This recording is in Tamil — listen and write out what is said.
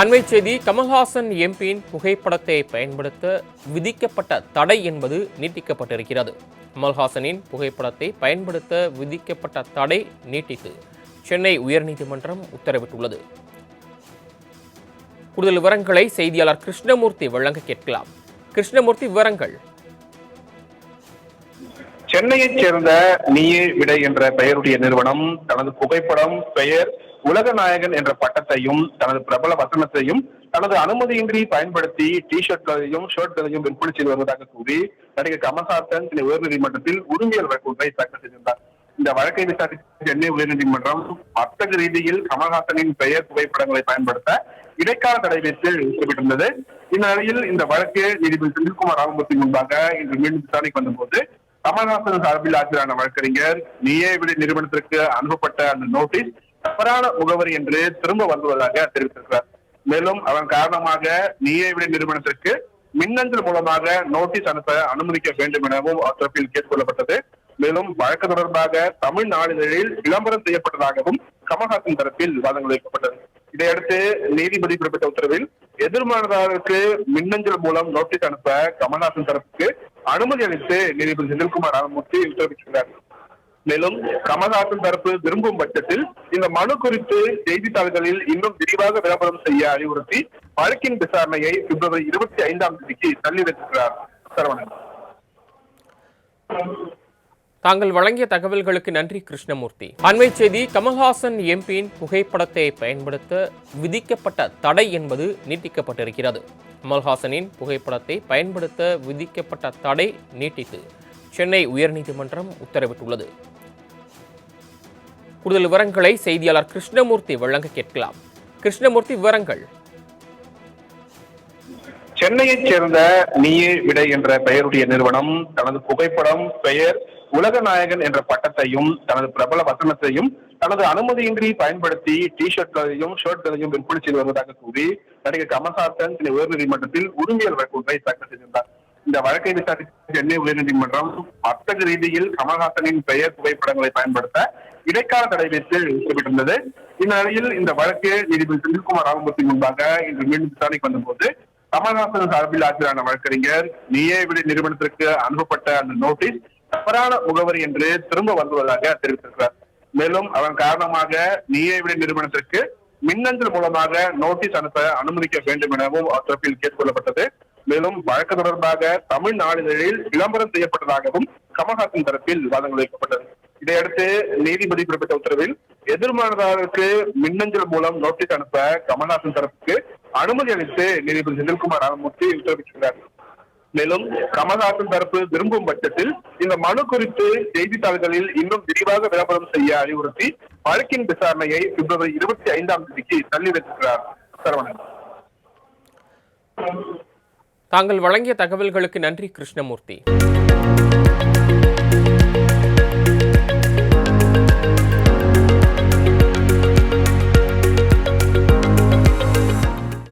அண்மை செய்தி. கமல்ஹாசன் எம்பியின் புகைப்படத்தை பயன்படுத்த விதிக்கப்பட்ட தடை என்பது நீட்டிக்கப்பட்டிருக்கிறது. கமல்ஹாசனின் புகைப்படத்தை பயன்படுத்த விதிக்கப்பட்ட தடை நீட்டித்து சென்னை உயர்நீதிமன்றம் உத்தரவிட்டுள்ளது. கூடுதல் விவரங்களை செய்தியாளர் கிருஷ்ணமூர்த்தி வழங்க கேட்கலாம். கிருஷ்ணமூர்த்தி, விவரங்கள். சென்னையைச் சேர்ந்த நீயே விடை என்ற பெயருடைய நிறுவனம் தனது புகைப்படம், பெயர், உலக நாயகன் என்ற பட்டத்தையும் தனது பிரபல வசனத்தையும் தனது அனுமதியின்றி பயன்படுத்தி டி-ஷர்ட்களையும் ஷர்ட்களையும் விற்பனை செய்து வருவதாக கூறி நடிகர் கமல்ஹாசன் சென்னை உயர்நீதிமன்றத்தில் உரிமையல் வழக்கு ஒன்றை தாக்கல் செய்திருந்தார். இந்த வழக்கை விசாரித்த சென்னை உயர்நீதிமன்றம் வர்த்தக ரீதியில் கமல்ஹாசனின் பெயர், புகைப்படங்களை பயன்படுத்த இடைக்கால தடை விதித்து உத்தரவிட்டிருந்தது. இந்நிலையில் இந்த வழக்கு நீதிபதி செந்தில்குமார் ராமமூர்த்தி முன்பாக இன்று மீண்டும் விசாரணைக்கு வந்தபோது கமல்ஹாசன் சார்பில் ஆஜரான வழக்கறிஞர் நீயே விடை நிறுவனத்திற்கு அனுப்பப்பட்ட அந்த நோட்டீஸ் தவறான முகவரி என்று திரும்ப வந்துள்ளதாக தெரிவித்திருக்கிறார். மேலும் அதன் காரணமாக நீயே விடை நிறுவனத்திற்கு மின்னஞ்சல் மூலமாக நோட்டீஸ் அனுப்ப அனுமதிக்க வேண்டும் எனவும் தரப்பில் கேட்டுக்கொள்ளப்பட்டது. மேலும் வழக்கு தொடர்பாக தமிழ் நாளிதழில் விளம்பரம் செய்யப்பட்டதாகவும் கமல்ஹாசன் தரப்பில் வாதங்கள் வைக்கப்பட்டது. இதையடுத்து நீதிபதி பிறப்பித்த உத்தரவில் எதிர்மனதாரருக்கு மின்னஞ்சல் மூலம் நோட்டீஸ் அனுப்ப கமல்ஹாசன் தரப்புக்கு அனுமதி அளித்து நீதிபதி செந்தில்குமார் ராமமூர்த்தி உத்தரவிட்டுள்ளார். மேலும் கமல்ஹாசன் தரப்பு விரும்பும் பட்சத்தில் இந்த மனு குறித்து செய்தித்தாள்களில் இன்னும் விரிவாக விளம்பரம் செய்ய அறிவுறுத்தி வழக்கின் விசாரணையை பிப்ரவரி 25ஆம் தேதிக்கு தள்ளி வைத்திருக்கிறார். சரவணன், தாங்கள் வழங்கிய தகவல்களுக்கு நன்றி கிருஷ்ணமூர்த்தி. அண்மை செய்தி. கமல்ஹாசன் எம்பியின் புகைப்படத்தை பயன்படுத்த விதிக்கப்பட்ட தடை என்பது நீட்டிக்கப்பட்டிருக்கிறது. கமல்ஹாசனின் புகைப்படத்தை பயன்படுத்த விதிக்கப்பட்ட தடை நீட்டித்து சென்னை உயர்நீதிமன்றம் உத்தரவிட்டுள்ளது. கூடுதல் விவரங்களை செய்தியாளர் கிருஷ்ணமூர்த்தி வழங்க கேட்கலாம். கிருஷ்ணமூர்த்தி, விவரங்கள். சென்னையைச் சேர்ந்த நீயே விடை என்ற பெயருடைய நிறுவனம் தனது புகைப்படம், பெயர், உலக நாயகன் என்ற பட்டத்தையும் தனது பிரபல வசனத்தையும் தனது அனுமதியின்றி பயன்படுத்தி டி-ஷர்ட்களையும் ஷர்ட்களையும் விற்பனை செய்து வருவதாக கூறி நடிகர் கமல்ஹாசன் சென்னை உயர்நீதிமன்றத்தில் உரிமையல் வழக்கு ஒன்றை தாக்கல் செய்திருந்தார். இந்த வழக்கை விசாரித்த சென்னை உயர்நீதிமன்றம் வர்த்தக ரீதியில் கமல்ஹாசனின் பெயர், புகைப்படங்களை பயன்படுத்த இடைக்கால தடை விதித்து உத்தரவிட்டிருந்தது. இந்நிலையில் இந்த வழக்கு நீதிபதி செந்தில்குமார் ராமமூர்த்தி முன்பாக இன்று மீண்டும் விசாரணைக்கு வந்தபோது கமல்ஹாசன் சார்பில் ஆஜரான வழக்கறிஞர் நீயே விடை நிறுவனத்திற்கு அனுப்பப்பட்ட அந்த நோட்டீஸ் தவறான முகவரி என்று திரும்ப வந்துள்ளதாக தெரிவித்திருக்கிறார். மேலும் அதன் காரணமாக நீயே விடை நிறுவனத்திற்கு மின்னஞ்சல் மூலமாக நோட்டீஸ் அனுப்ப அனுமதிக்க வேண்டும் எனவும் தரப்பில் கேட்டுக்கொள்ளப்பட்டது. மேலும் வழக்கு தொடர்பாக தமிழ் நாளிதழில் விளம்பரம் செய்யப்பட்டதாகவும் கமல்ஹாசன் தரப்பில் வாதங்கள் வைக்கப்பட்டது. இதையடுத்து நீதிபதி பிறப்பித்த உத்தரவில் எதிர்மனதாரருக்கு மின்னஞ்சல் மூலம் நோட்டீஸ் அனுப்ப கமல்ஹாசன் தரப்புக்கு அனுமதி அளித்து நீதிபதி செந்தில்குமார் ராமமூர்த்தி உத்தரவிட்டுள்ளார். மேலும் கமல்ஹாசன் தரப்பு விரும்பும் பட்சத்தில் இந்த மனு குறித்து செய்தித்தாள்களில் இன்னும் விரிவாக விளம்பரம் செய்ய அறிவுறுத்தி வழக்கின் விசாரணையை பிப்ரவரி 25ஆம் தேதிக்கு தள்ளி வைத்திருக்கிறார். சரவணன், தாங்கள் வழங்கிய தகவல்களுக்கு நன்றி கிருஷ்ணமூர்த்தி.